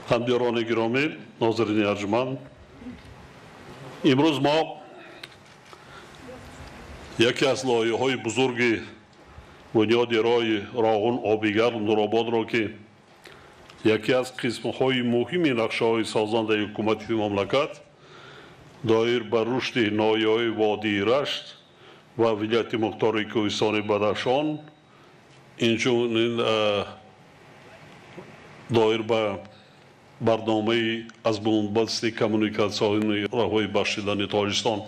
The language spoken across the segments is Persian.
همدیران گرامی ناظرین ارجمند امروز ما یکی از لایحه‌های بزرگ بنیاد راهون آبیگر نورآباد را که یکی از قسمت‌های مهم نقشه‌های سازنده حکومت مملکت دایر بر رشد ناحیه‌های وادی رشت و ولایت مختار کوهستان بدخشان اینچنین دایر به برنامه از بنبست کمونیکاسیون راههای بخشیدن تاجیکستان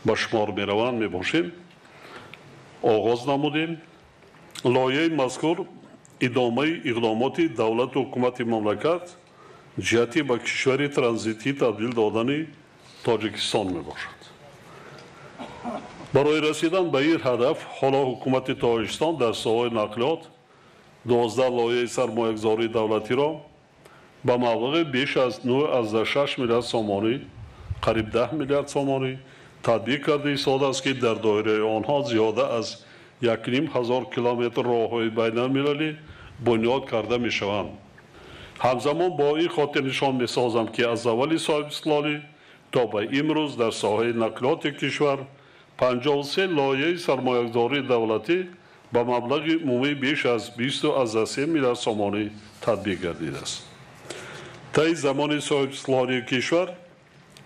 به شمار می‌روند می‌باشیم آغاز نمودیم لایحه مذکور ادامه اقدامات دولت و حکومت مملکت جهتی به کشور ترانزیتی تبدیل دادن تاجیکستان میباشد برای رسیدن به این هدف حالا حکومت تاجیکستان در ساحه نقلیات 12 لایحه سرمایه‌گذاری دولتی را به مبلغ بیش از 9.6 میلیارد سومانی قریب 10 میلیارد سومانی تطبیق کرده ایستاده است که در دایره آنها زیاده از 1,500 کیلومتر راههای بین المللی بنیاد کرده می شوند. همزمان با این خاطر نشان می سازم که از اول صاحب استقلالی تا به امروز در ساحه نقلیات کشور 53 لایحه سرمایه‌گذاری دولتی به مبلغ عمومی بیش از 20.3 میلیارد سومانی تطبیق گردیده است. طی زمان صاحب استقلالی کشور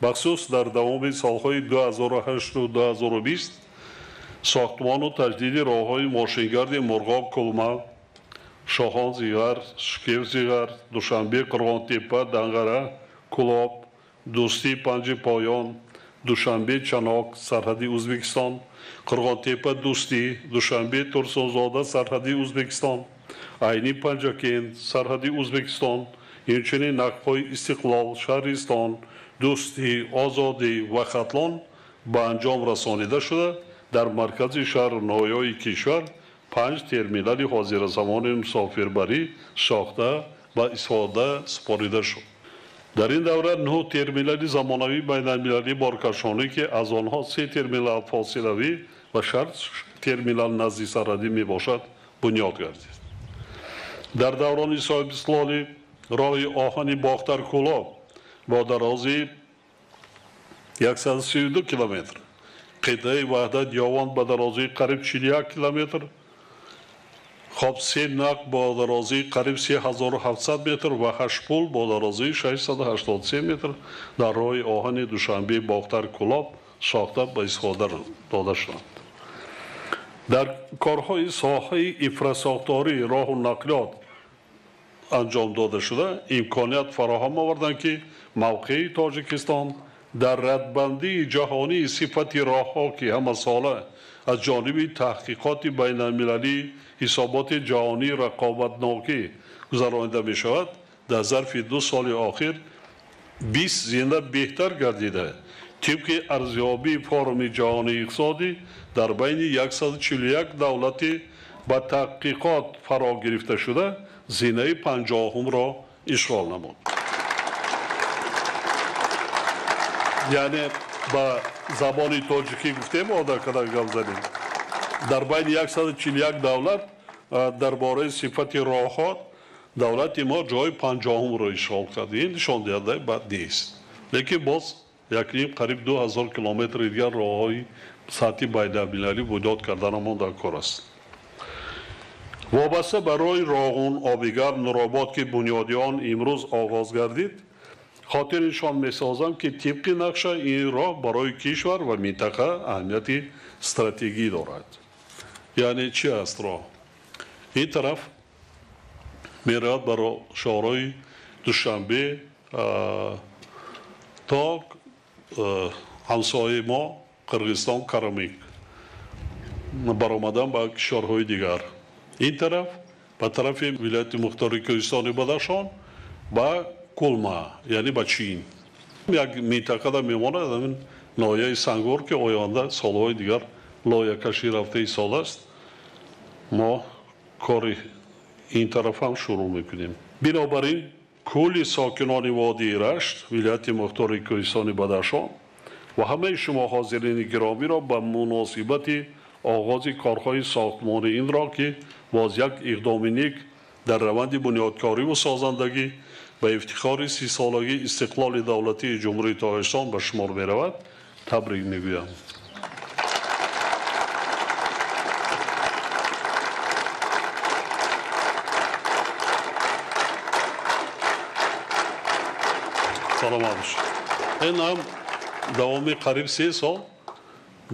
بخصوص در دوام سالهای 2008 و 2020 ساختمان و تجدید راههای ماشینگرد مرغاب کلمه شاهان زیغر شکر زیغر دوشنبه قرغانتپه دنگره کلاب دوستی پنج پایان دوشنبه چناک سرحدی ازبکستان قرغانتپه دوستی دوشنبه ترسونزاده سرحدی ازبکستان عینی پنجکین سرحدی ازبکستان اینچنین نقب‌های استقلال شهرستان دوستی آزادی و خطلان به انجام رسانیده شده در مرکز شهر نایای کشور 5 ترمینال حاضر زمان مسافربری ساخته و استفاده سپاریده شد. در این دوره 9 ترمینال زمانوی بین المللی بارکشانی که از آنها 3 ترمینال فاصلوی و 6 ترمینال نزدیک سرحدی می باشد بنیاد گردید. در دوران صاحب استقلالی راه آهن باختر کلاب با درازی 132 کیلومتر قطعه وحدت یاوان با درازی قریب 41 کیلومتر خواب 3 نق با درازی قریب 3700 متر و 8 پل با درازی 683 متر در راه آهن دوشنبه باختر کلاب ساخته به استفاده داده شدند. در کارهای ساحه انفراساختاری راه و نقلیات انجام داده شده امکانیت فراهم آوردند که موقع تاجیکستان در ردبندی جهانی صفت راهها که همه ساله از جانب تحقیقات بین المللی حسابات جهانی رقابتناکی گذرانیده می شود در ظرف 2 سال آخر 20 زنده بهتر گردیده طبق ارزیابی فورم جهانی اقتصادی در بین 141 دولتی با تحقیقات فرا گرفته شده زینه 50 را اشغال نمود. یعنی با زبان تاجیکی گفتیم آده کده گم زدیم در بین 141 دولت درباره صفت راهات دولت ما جای 50 را اشغال کرده این نشان دهنده بد نیست لیکن باز یکی قریب 2000 کیلومتر دیگر راههای سطحی بین المللی بنیاد کردنمان در کار است. وابسته برای راهون آبیگر نورآباد که بنیادی آن امروز آغاز گردید خاطر نشان می‌سازم که طبق نقشه این راه برای کشور و منطقه اهمیت استراتژیکی دارد. یعنی چی است راه؟ این طرف می‌رود برای شهرهای دوشنبه تا همسایه ما قرغیزستان کرامik برآمدن به کشورهای دیگر. این طرف به طرف ولایت مختار کوهستان بدخشان با کلمه یعنی با چین یک منطقه در میماند این ناحیه سنگور که آینده سالهای دیگر لایحه کشی رفته ایستاده است ما کار این طرف هم شروع میکنیم. بنابراین کل ساکنان وادی رشت ولایت مختار کوهستان بدخشان و همه شما حاضرین گرامی را به مناسبت آغاز کارهای ساختمان این را که باز یک اقدام نیک در روند بنیادکاری و سازندگی و افتخار 30 سالگی استقلال دولتی جمهوری تاجیکستان به شمار می‌رود تبریک می‌گویم. سلام علیکم. این هم دوامی قریب 3 سال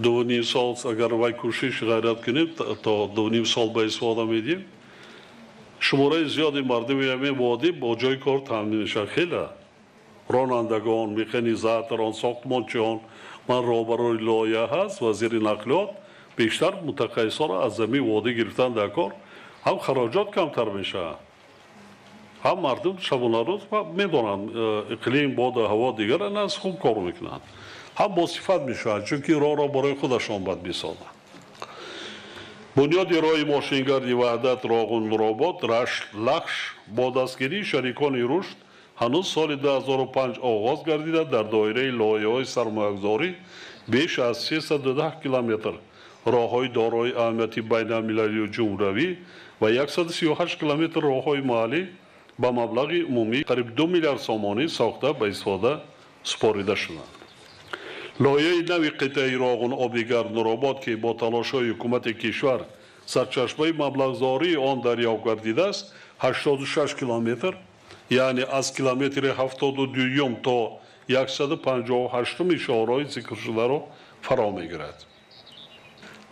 2.5 سال اگر وای کوشش غیرت کنیم تا 2.5 سال به استفاده میدیم شماره زیادی مردمی همین وادی با جای کار تامین میشه. خیلی رانندگان مکانیزاتوران ساختمانچیان من روبروی لایحه هست وزیر نقلیات بیشتر متخصصا را از زمین وادی گرفتن در کار هم خراجات کمتر میشه هم مردم شبانه روز میدونن اقلیم باد هوا دیگر از خوب کار میکنن هم با صفت میشن چون که راه را برای خودشان باید بسازن. بنیاد راه ماشینگردی وحدت راغون نورآباد رشت لخش با دستگیری شریکان رشد هنوز سال 2005 آغاز گردیده در دایره لایحه‌های سرمایه‌گذاری بیش از 310 کیلومتر راه‌های دارای اهمیت بین‌المللی و جمهوری و 138 کیلومتر راه‌های محلی با مبلغ عمومی قریب 2 میلیارد سامانی ساخته به استفاده سپارده شدند. لایحه نوی قطعه راغون آبیگرد نورآباد که با تلاش‌های حکومت کشور سرچشمه مبلغ‌زایی آن دریافت گردیده است 86 کیلومتر یعنی از کیلومتر 72 تا 158 شاهراه ذکر شده را فرا می‌گیرد.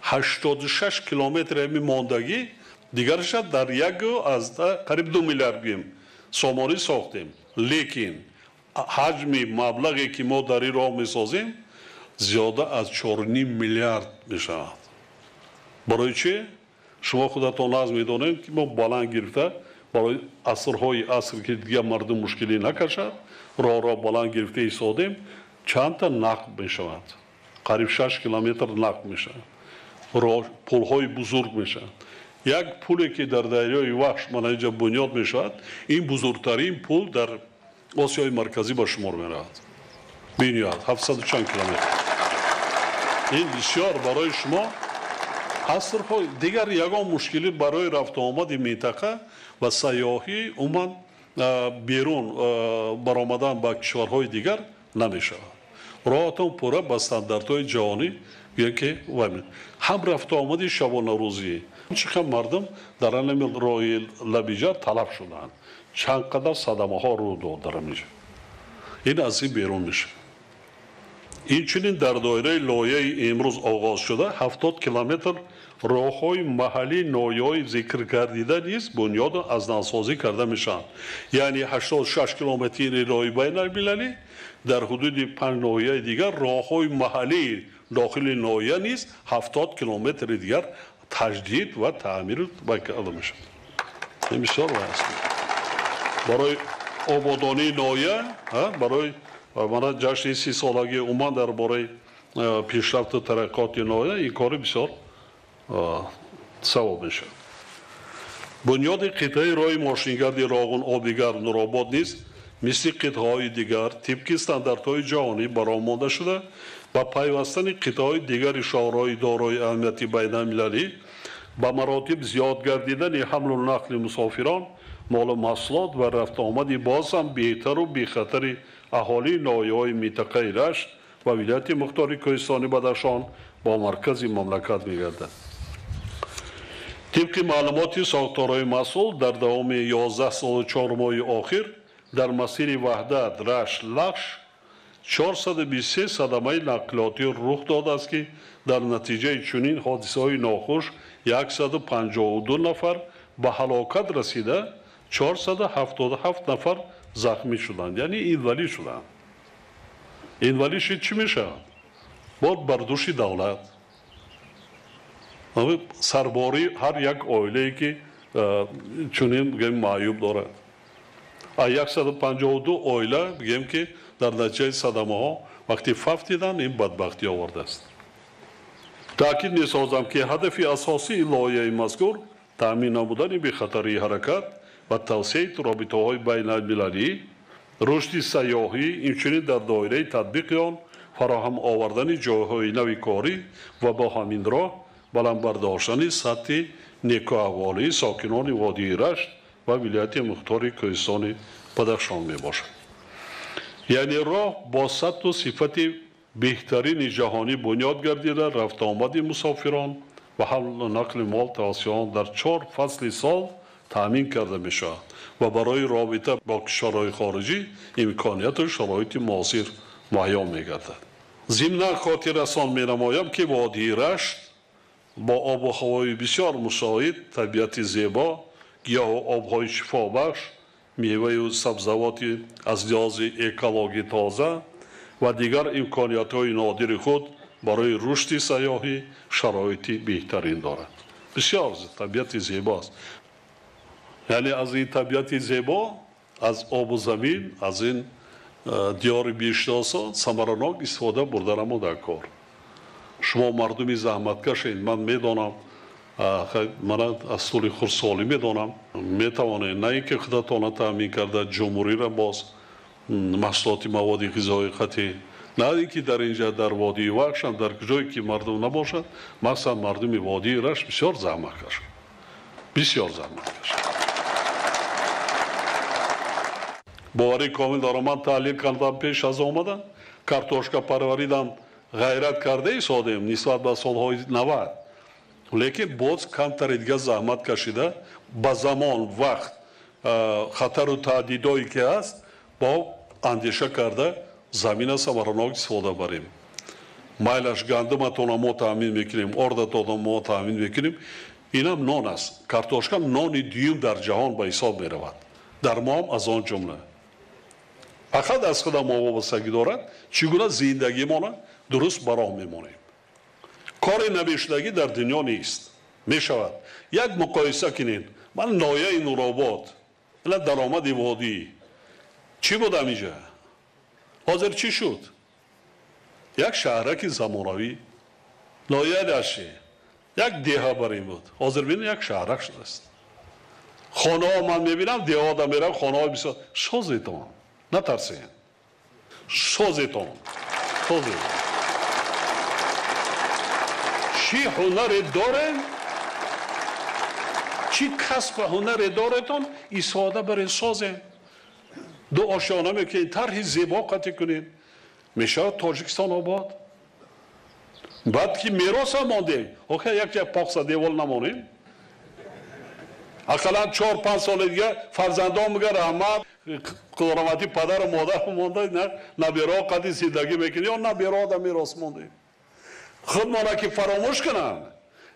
86 کیلومتر همین ماندگی دیگرش در یک از قریب 2 میلیارد سامانی ساختیم لیکن حجم مبلغی که ما در این راه می‌سازیم زیاده از 4.5 میلیارد میشود. برای چه؟ شما خودتان از میدونید که ما بلند گرفته برای عصرهای عصر که دیگه مردم مشکلی نکشد راه بلند گرفته ایستادیم چند تا نقب میشود قریب 6 کیلومتر نقب میشه پل‌های بزرگ میشه یک پلی که در دریای وحش من اینجا بنیاد میشود این بزرگترین پل در آسیای مرکزی به شمار میرود بنیاد 700 چند کیلومتر این بسیار برای شما عصرهای دیگر یگان مشکلی برای رفت و آمد منطقه و سیاحی عموما بیرون برآمدن به کشورهای دیگر نمیشه راهتون پورا با استانداردهای جهانی که هم رفت و آمد شبانه روزی چقدر مردم در این راه لبیجر تلف شدند چند قدر صدمه ها رو داده میشه این از این بیرون میشه. این چنین در دایره لایحه امروز آغاز شده 70 کیلومتر راه‌های محلی نوعی ذکر گردیده نیست بنیاد از نوسازی کرده میشن یعنی 86 کیلومتری راه بین‌المللی در حدود 5 نوعی دیگر راه‌های محلی داخل نوعی نیست 70 کیلومتر دیگر تجدید و تعمیر کرده میشه. این بسیار است برای آبادانی نوعی برای من جشن 30 سالگی اومد در برای پیشرفت و ترقیات نوعی این کار بسیار ثواب میشه. بنیاد قطعه راه ماشینگردی راغون آبیگرد نورآباد نیست مثل قطعه‌های دیگر طبق استانداردهای جهانی برآورده شده با پیوستن قطعه‌های دیگر شاهراه دارای اهمیت بین‌المللی با مراتب زیاد گردیدن حمل و نقل مسافران مال و محصولات و رفت آمد باز هم بهتر و بی‌خطر اهالی ناحیه‌های منطقه رشت و ولایت مختار کوهستانی بدخشان با مرکز مملکت می‌گردد. طبق معلومات ساختارهای مسئول در دوام 11 سال و 4 ماه آخر در مسیر وحدت رشت لخش 423 صدمه نقلیاتی رخ داده است که در نتیجه چنین حادثه‌های ناخوش 152 نفر به هلاکت رسیده 477 نفر زخمی شدند یعنی اینولی شدند. اینولی شد چی میشه؟ باید بردوش دولت سرباری هر یک عائله‌ای که چنین بگیم معیوب دارد 152 عائله بگیم که در نتیجه صدمه ها وقتی ففتیدن این بدبختی آورده است. تاکید می‌سازم که هدف اساسی لایحه مذکور تامین نمودن بی‌خطری حرکت و توسعه رابطه‌های بین‌المللی رشد سیاحی اینچنین در دایره تطبیق آن فراهم آوردن جای‌های نوی کاری و با همین راه بلند برداشتن سطح نیکو احوالی ساکنان وادی رشت و ولایت مختار کوهستان بدخشان می باشد. یعنی راه با سطح و صفت بهترین جهانی بنیاد گردیده رفت آمد مسافران و حمل و نقل مال توسط آن در 4 فصل سال تامین کرده می شود و برای رابطه با کشورهای خارجی امکانیت و شرایط معاصر مهیا می گردد. ضمن خاطر رسان می نمایم که وادی رشت با آب و هوای بسیار مشاهد، طبیعت زیبا، گیاه و آبهای شفابخش، میوه و سبزوات از لحاظ اکولوژی تازه و دیگر امکانیت‌های نادر خود برای رشد سیاحی شرایط بهترین دارد. بسیار طبیعت زیباست. یعنی از این طبیعت زیبا، از آب و زمین، از این دیار بیشناسان ثمرناک استفاده بردارم در کار. شما مردمی زحمتکشین. من میدانم، من از طول خردسالی میدانم میتوانید نه اینکه خودتان تامین کرده جمهوری را باز محصولات مواد غذایی قطعی، نه اینکه در اینجا در وادی وحش هم در کجایی که مردم نباشد، مثلا مردمی وادی رشت بسیار زحمتکش، بسیار زحمتکش. باوری کامل دارم. من تحلیل کردم پیش از آمدن کارتوشکا پروریدم غیرت کرده ایستادیم نسبت به سالهای 90. لیکن باز کمتر دیگه زحمت کشیده با زمان وقت خطر و تهدیدایی که هست با اندیشه کرده زمین ثمرناک استفاده بریم. مایلش گندمتون ما تامین میکنیم، اردتون ما تامین میکنیم. این هم نان است. کارتوشکا نان دیوم در جهان به حساب میرود. در ما هم از آن جمله. فقط از خود ما وابستگی دارد چگونه زندگی ما درست براه میمونیم. کار نوشتگی در دنیا نیست. می شود یک مقایسه کنین. من نایه نورآباد درآمد وادی چی بود اینجا؟ حاضر چی شد؟ یک شهرک زمانوی نایه داشتی، یک دیه بریم بود. حاضر بین یک شهرک شده است. خانه ها من میبینم دیه ها میرم، خانه های بسیار سازیتون نترسین، سازیتون چی هنر دارن، چی کسب هنر دارتون ایستاده برای سازن. دو آشیانه میکنین، طرح زیبا قطع کنین، میشه تاجیکستان آباد. بعد که میراث هم مانده، اوکی یک پاکس دیوال نمانیم. اقلا 4-5 سال دیگه فرزندان میگه رحمت قدرمتی پدر و مادر مانده، نه بیرا قطعی زندگی میکنی یا نه بیرا در میراث مانده. خود مانا که فراموش کنن.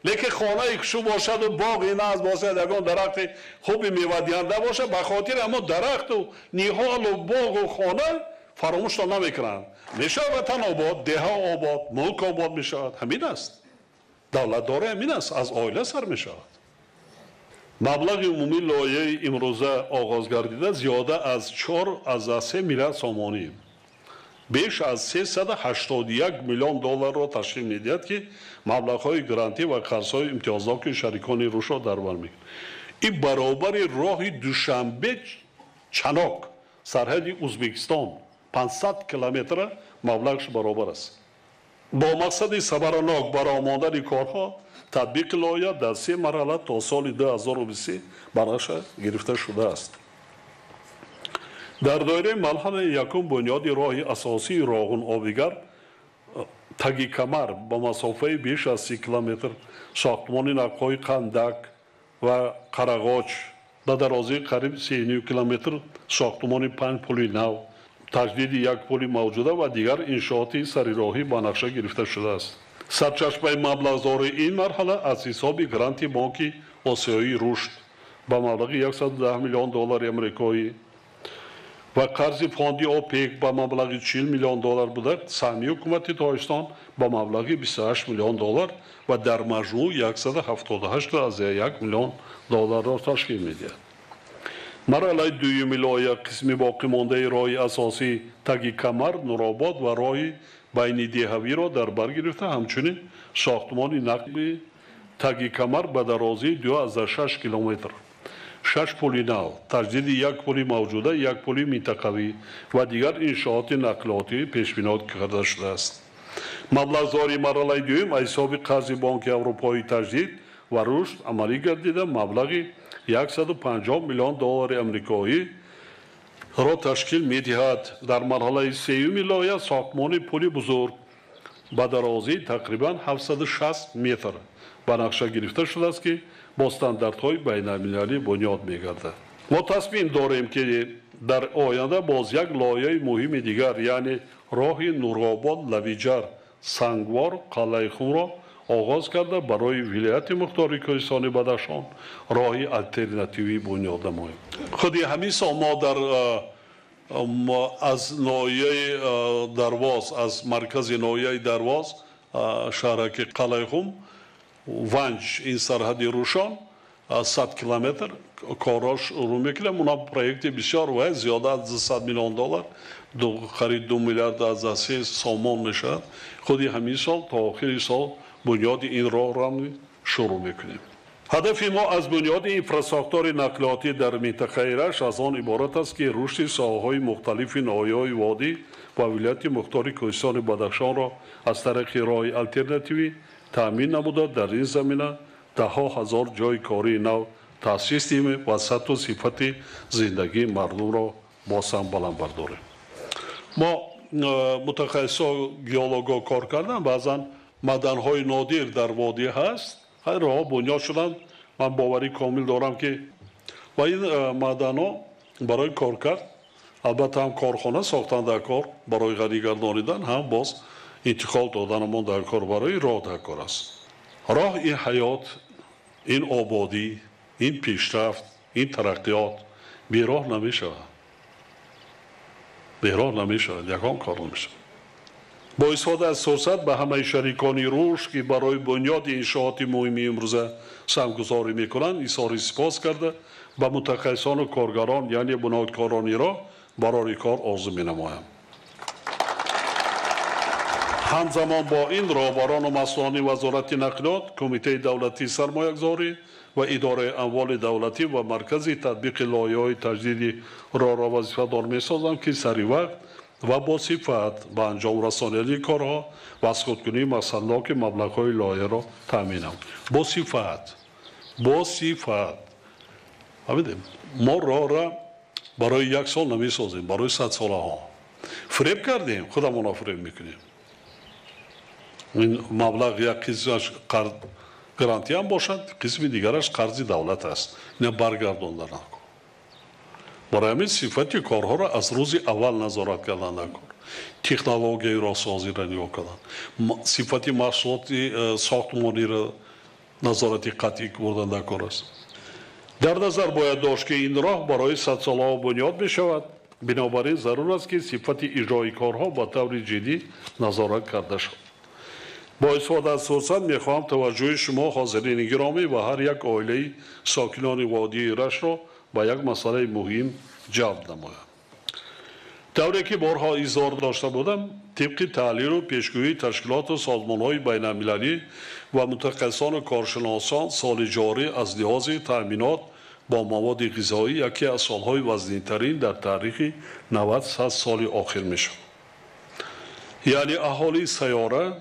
لیکن خانه کشو باشد و باغ این از باشد یکان درخت خوبی میوه دهنده باشه، به خاطر اما درخت و نیحال و باغ و خانه فراموش نمیکنن. میشه وطن آباد، ده آباد، ملک آباد میشود. همین است. دولت داره همین است. از عائله سر میشود. مبلغ عمومی لایحه امروزه آغاز گردیده زیاده از 4 میلیارد سومانی بیش از 381 میلیون دلار را تشکیل میدهد که مبلغ‌های گرانتی و قرض‌های امتیازناک شریکان روش را در بر میگیرد. این برابر راه دوشنبه چناک سرحد ازبکستان 500 کیلومتر مبلغش برابر است. با مقصد ثمرناک برآمدن کارها تطبیق لایحه در 3 مرحله تا سال 2023 برش گرفته شده است. در دایره مرحله یکم بنیاد راه اساسی راهون آبیگر تگی کمر با مسافه بیش از 30 کیلومتر، ساختمان نقهای قندک و قرغاچ در درازی قریب 39 کیلومتر، ساختمان 5 پلی نو، تجدید یک پلی موجوده و دیگر انشاءات سریراهی با نقشه گرفته شده است. سرچشمه مبلغدار این مرحله از حساب گرانت بانک آسیایی رشد با مبلغ 110 میلیون دلار آمریکایی و قرض فاندی اوپک با مبلغ 40 میلیون دلار بوده. سهمیه حکومت تاجیکستان با مبلغ 28 میلیون دلار و در مجموع 178.1 میلیون دلار را تشکیل میدهد. مرحله دوم لایحه قسم باقی مانده راه اساسی تگی کمر، نورآباد و راه بین دهوی را در بر گرفته. همچنین ساختمان نقل تگی کمر به درازی 2.6 کیلومتر، 6 پلی نو، تجدید یک پلی موجوده، یک پلی منطقوی و دیگر انشاءات نقلاتی پیش بینی کرده شده است. مبلغداری مرحله دوم حساب قرض بانک اروپایی تجدید و رشد عملی گردیده. مبلغ 150 میلیون دلار آمریکایی را تشکیل می‌دهد. در مرحله سوم لایحه ساختمان پلی بزرگ با درازی تقریبا 760 متر به نقشه گرفته شده است که با استانداردهای بین‌المللی بنیاد می‌گردد. ما تصمیم داریم که در آینده باز یک لایحه مهم دیگر یعنی راه نورآباد لویجر سنگوار قلعه خون را آغاز کرده برای ولایت مختار کوهستان بدخشان راهی الترناتیوی بنیاد نماییم. خودی همین سال ما در از ناحیه درواز از مرکز ناحیه درواز شهرک قلعه خون ونج این سرحدی روشان 100 کیلومتر کاراش رو میکنیم. اونا پروژه بسیار و زیاده از 100 میلیون دلار خرید 2 میلیارد از اساس سامان میشه. خودی همین سال تا آخر سال بنیاد این راه را شروع میکنیم. هدف ما از بنیاد اینفراستراکچور نقلیاتی در منطقه ایرش از آن عبارت است که رشد ساحه‌های مختلف ناحیه‌های وادی و ولایت مختار کوهستان بدخشان را از طریق راه الترناتیوی تامین نموده در این زمینه ده‌ها هزار جای کاری نو تأسیس دهیم و سطح و صفت زندگی مردم را بازم بلند برداریم. ما متخصصا گیولوگا کار کردن بعضا معدن‌های نادر در وادی هست هر راه بنیاد شدن. من باوری کامل دارم که و این معدن‌ها برای کار کرد البته هم کارخانه ساختن در کار برای غنی گردانیدن هم باز انتقال دادن ما در کار برای راه در کار است. راه این حیات این آبادی این پیشرفت این ترقیات بی راه نمیشه. بی راه نمیشه یکان کار نمیشه. با استفاده از فرصت به همه شریکان روش که برای بنیاد انشاءات مهمی امروزه سرمایه‌گذاری میکنند ایثار سپاس کرده به متخصصان و کارگران یعنی بنیادکارانی را برای کار عرضه مینمایم. همزمان با این راهبران و مسئولان وزارت نقلیات کمیته دولتی سرمایه‌گذاری و اداره اموال دولتی و مرکز تطبیق لایحه‌های تجدید راه را وظیفه‌دار می‌سازم که سریع وقت و با صفت به انجام رسانیدن کارها و از خودکنی مسئلات مبلغ‌های لایحه را تامینم. با صفت ما راه را برای یک سال نمی‌سازیم برای 100 ساله ها. فریب کردیم خودمون را فریب می‌کنیم. این مبلغ یک قسمش قرض گارانتی هم باشد قسم دیگرش قرض دولت است. نه برگرداندن نکن. برای همین صفت کارها را از روز اول نظارت کردن نکن. تکنولوژی را سازی را نگاه کردن. صفت محصولات ساختمانی را نظارت قطعی بردن نکن است. در نظر باید داشت که این راه برای 100 ساله بنیاد بشود. بنابراین ضرور است که صفت اجرای کارها با طور جدی نظارت کرده شود. با استفاده از فرصت میخواهم توجه شما حاضرین گرامی و هر یک عائله ساکنان وادی ایرش را به یک مسئله مهم جلب نمایم. طوری که بارها اظهار داشته بودم طبق تحلیل و پیشگویی تشکیلات و سازمان‌های بین‌المللی و متخصصان و کارشناسان سال جاری از لحاظ تأمینات با مواد غذایی یکی از سالهای وزنی‌ترین در تاریخ 90 سال آخر میشد. یعنی اهالی سیاره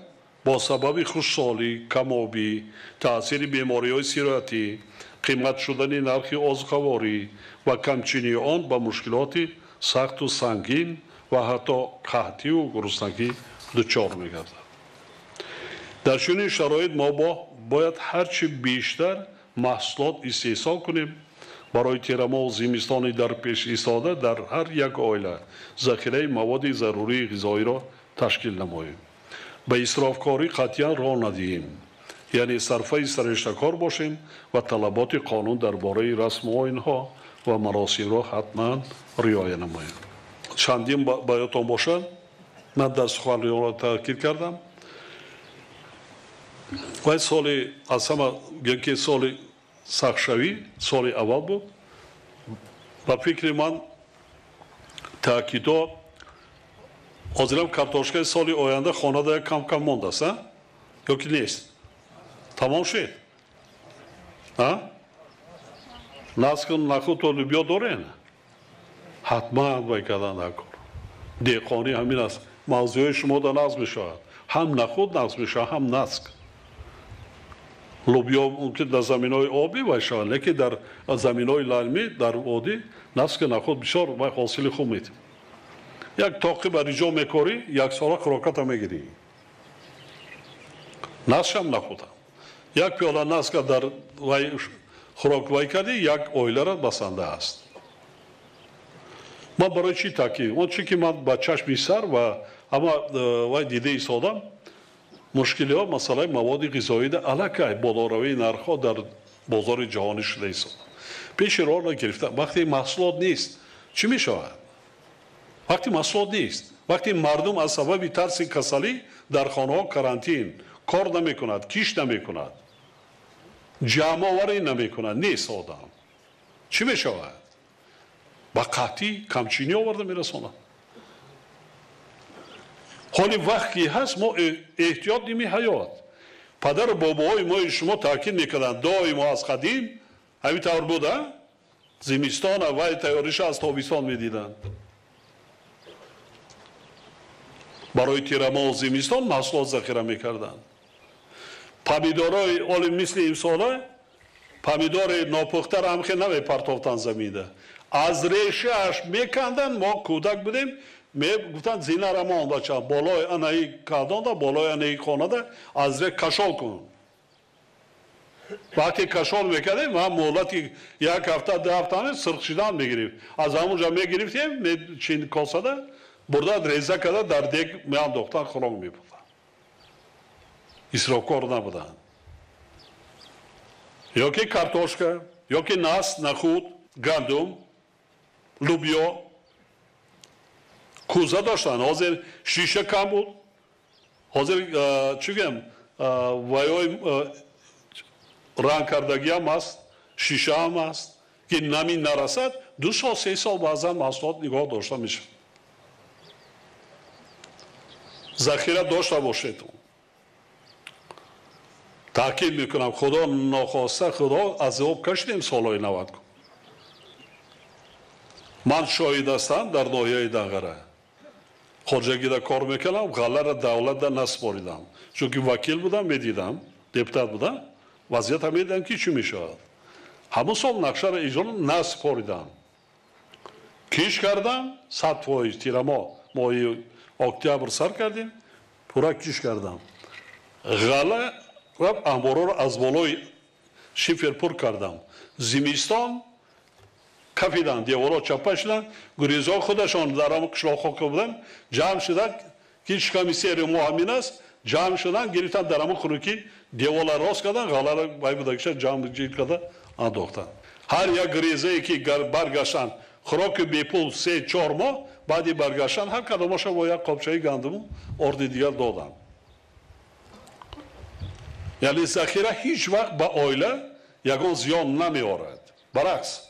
با سبب خشکسالی، کم‌آبی، تأثیر بیماری‌های سیرتی، قیمت شدن نرخ آذوقه‌واری و کمچینی آن به مشکلات سخت و سنگین و حتی قحطی و گرسنگی دچار می‌گردد. در چنین شرایط ما باید هرچی بیشتر محصولات استحصال کنیم برای تیرما و زمستان در پیش ایستاده در هر یک عائله ذخیره مواد ضروری غذایی را تشکیل نماییم. به اسرافکاری قطعا راه ندهیم. یعنی صرفه سرشتکار باشیم و طلبات قانون درباره رسم و آیین‌ها و مراسم را حتما رعایت نماییم. چندین یادتان باشد من در سخنرانی را تاکید کردم و سال از همه یکی سال سخشوی سال اول بود و فکر من تاکیدات حاضرم کارتوشکای سال آینده خانه کم کم مانده است یا که نیست تمام شد نسکن نخود و لوبیا دارین حتما باید کردن نکن. دهقانی همین است. موضوع شما در نصب شود هم نخود نصب شود هم نسک لوبیا ممکن در زمینهای آبی باشه لیکن در زمینهای للمی در وادی نفس که نخود بسیار و حاصل خوب میده یک تاقی بر جا میکاری یک سال خوراکت هم میگیری نفس هم نخودم یک پیاله نفس که در خوراک وای کردی یک اویله را بسنده است من برای چی تاکی اون چی که من با چشم سر و اما وای دیده ایستادم مشکلی ها مسئله مواد غذایی در علاقه بالاروی نرخ در بازار جهانی شده است پیش رو را گرفته وقتی محصولات نیست چی می شود وقتی محصولات نیست وقتی مردم از سبب ترس کسلی در خانه ها کرانتین کار نمی کند کیش نمی کند جمع آوری نمی کند نیست آدم چی می شود با قحطی کمچینی آورده می رساند حالی وقتی هست ما احتیاط نمی حیات پدر و باباهای ما شما تاکید میکردن دای ما از قدیم همین طور بوده زمستان و تیاریش از تابستان میدیدند برای تیرما و زمستان محصولات ذخیره میکردند پمیدارای اولی مثل امساله پمیدار ناپخته را هم که نمی پرتافتن زمیده از ریشهش میکندن ما کودک بودیم گفتن زینه را ما بچه بالای انهی کردن ده بالای انهی خانه ده از ری کشال کن وقتی کشال میکردیم ما مولتی یک هفته دو هفته سرخ شدن میگیریم از همونجا میگرفتیم چین کاسه ده برده ریزه کرده در دیگ میان دختر خوراک میبودن اسرافکار نبودن یا که کارتوشکا یا که ناس نخود گندم لوبیا کوزه داشتن حاضر شیشه کم بود حاضر چی بگم وایای رنگ کردگی هم هست شیشه هم هست که نمی نرسد 2 سال 3 سال بعضا محصولات نگاه داشته میشه ذخیره داشته باشید تاکید میکنم خدا ناخواسته خدا از آب کشیدیم سالهای 90 کن من شاهد هستم در ناحیه دغره خواجگی در کار میکنم غله را دولت در نسپاریدم چون که وکیل بودم میدیدم دپوتات بودم وضعیت هم میدیدم که چی میشود همون سال نقشه را اجرا نسپاریدم کیش کردم 100% تیرما ماه اکتبر سر کردیم پورا کیش کردم غله را انبارا را از بالای شیفر پر کردم زمستان کفیدن دیوارا چپا شدن گریزا خودشان درام کشلاخا بودن جمع شدن که کمیسر ما همین است جمع شدن گرفتن درام خروکی دیوارا راست کردن غله را بای بودکش جمع جیل کرده انداختن هر یک گریزه ای که برگشتن خوراک بیپول 3-4 ماه بعدی برگشتن هر کدامش با یک قابچه گندم ارد دیگر دادن یعنی ذخیره هیچ وقت با عائله یگان زیان نمیآورد برعکس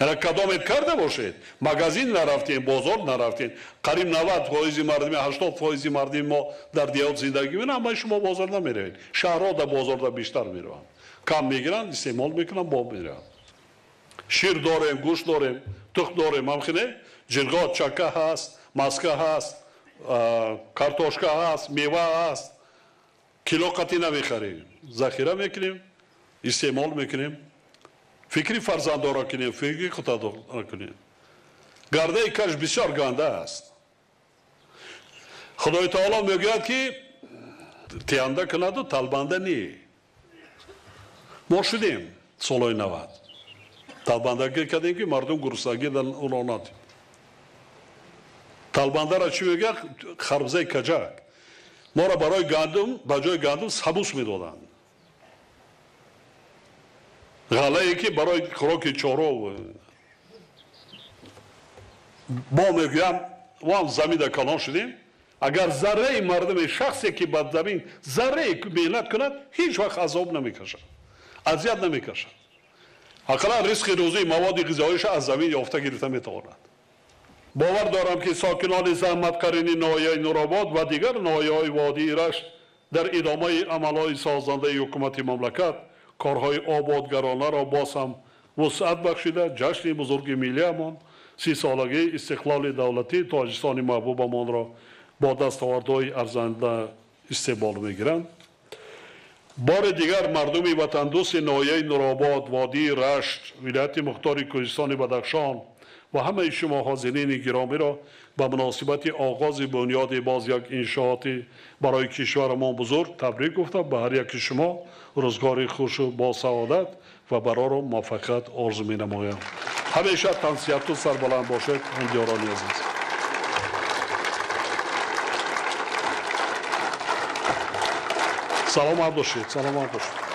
یعنی کدامت کرده باشید مغازین نرفتین بازار نرفتین قریب 90% مردم 80% مردم ما در دیار زندگی میکنن اما شما بازار نمیروید شهرها در بازار در بیشتر میروند کم میگیرن استعمال میکنن باب میروند شیر داریم گوشت داریم تخم داریم همخنه جلگات چکه هست مسکه هست کارتوشکا هست میوه هست کیلو قطعی نمیخریم ذخیره میکنیم استعمال میکنیم فکری فرزندان را کنیم فکری خدا را کنیم گرده کش بسیار گنده است خدای تعالی میگوید که تیانده کند و طلبنده نی ما شدیم سالهای 90 طلبندگی کردیم که مردم گرسنگی در اونا ندیم طلبنده را چی میگه خربزه کجک ما را برای گندم بجای گندم سبوس میدادن غله ای که برای خوراک چارو ما میگویم ما زمین در کلان شدیم اگر ذره مردم شخصی که بر زمین ذره مهنت کند هیچ وقت عذاب نمیکشد اذیت نمیکشد حقا رزق روزی مواد غذاییش از زمین یافته گرفته میتواند باور دارم که ساکنان زحمتکارین ناحیه نورآباد و دیگر ناحیه‌های وادی رشت در ادامه عملهای سازنده حکومت مملکت کارهای آبادگرانه را باز هم وسعت بخشیده جشن بزرگ ملیمان 30 سالگی استقلال دولتی تاجیکستان محبوبمان را با دستاوردهای ارزنده استقبال میگیرند بار دیگر مردم وطندوست ناحیه نورآباد، وادی رشت، ولایت مختار کوهستان بدخشان و همه شما حاضرین گرامی را به مناسبت آغاز بنیاد باز یک انشاءات برای کشورمان بزرگ تبریک گفتم. به هر یک شما روزگاری خوش و با سعادت و برای موفقیت آرزو می نمایم. همیشه تنصیحت و سربلند باشد همدیاران عزیز. سلامت باشید. سلامت باشید.